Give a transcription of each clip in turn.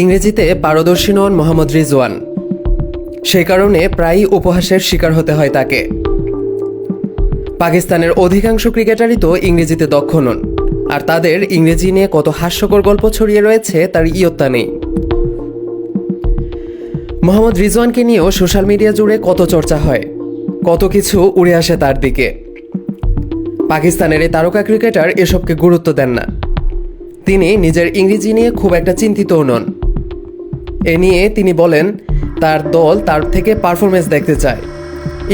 ইংরেজিতে পারদর্শী নন মোহাম্মদ রিজওয়ান। সেই কারণে প্রায়ই উপহাসের শিকার হতে হয় তাকে। পাকিস্তানের অধিকাংশ ক্রিকেটারই তো ইংরেজিতে দক্ষ নন, আর তাদের ইংরেজি নিয়ে কত হাস্যকর গল্প ছড়িয়ে রয়েছে তার ইয়ত্তা নেই। মোহাম্মদ রিজওয়ানকে নিয়েও সোশ্যাল মিডিয়া জুড়ে কত চর্চা হয়, কত কিছু উড়ে আসে তার দিকে। পাকিস্তানের এই তারকা ক্রিকেটার এসবকে গুরুত্ব দেন না। তিনি নিজের ইংরেজি নিয়ে খুব একটা চিন্তিতও নন। এ নিয়ে তিনি বলেন, তার দল তার থেকে পারফরমেন্স দেখতে চায়,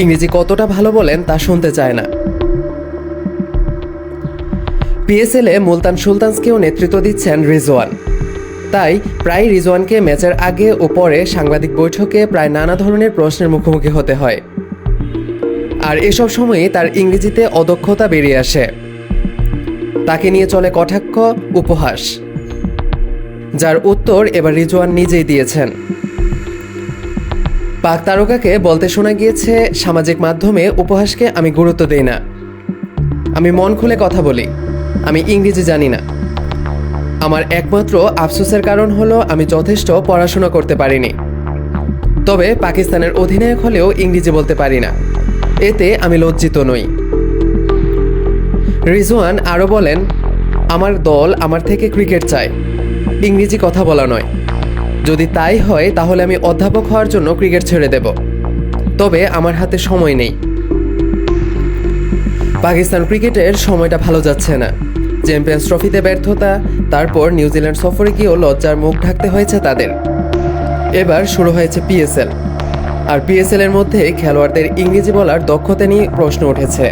ইংরেজি কতটা ভালো বলেন তা শুনতে চায় না। পিএসএলে মুলতান সুলতানসকেও নেতৃত্ব দিচ্ছেন রিজওয়ান। তাই প্রায় রিজওয়ানকে ম্যাচের আগে ও পরে সাংবাদিক বৈঠকে প্রায় নানা ধরনের প্রশ্নের মুখোমুখি হতে হয়। আর এসব সময়ে তার ইংরেজিতে অদক্ষতা বেরিয়ে আসে। তাকে নিয়ে চলে কটাক্ষ, উপহাস, যার উত্তর এবার রিজওয়ান নিজেই দিয়েছেন। পাক তারকাকে বলতে শোনা গিয়েছে, সামাজিক মাধ্যমে উপহাসকে আমি গুরুত্ব দেই না, আমি মন খুলে কথা বলি, আমি ইংরেজি জানি না। আমার একমাত্র আফসোসের কারণ হলো আমি যথেষ্ট পড়াশোনা করতে পারিনি। তবে পাকিস্তানের অধিনায়ক হলেও ইংরেজি বলতে পারি না, এতে আমি লজ্জিত নই। রিজওয়ান আরও বলেন, আমার দল আমার থেকে ক্রিকেট চায়, ইংরেজি কথা বলা নয়। যদি তাই হয় তাহলে আমি অধ্যাপক হওয়ার জন্য ক্রিকেট ছেড়ে দেব, তবে আমার হাতে সময় নেই। পাকিস্তান ক্রিকেটের সময়টা ভালো যাচ্ছে না। চ্যাম্পিয়ন্স ট্রফিতে ব্যর্থতা, তারপর নিউজিল্যান্ড সফরে গিয়েও লজ্জার মুখ ঢাকতে হয়েছে তাদের। এবার শুরু হয়েছে পিএসএল, আর পিএসএল এর মধ্যে খেলোয়াড়দের ইংরেজি বলার দক্ষতা নিয়ে প্রশ্ন উঠেছে।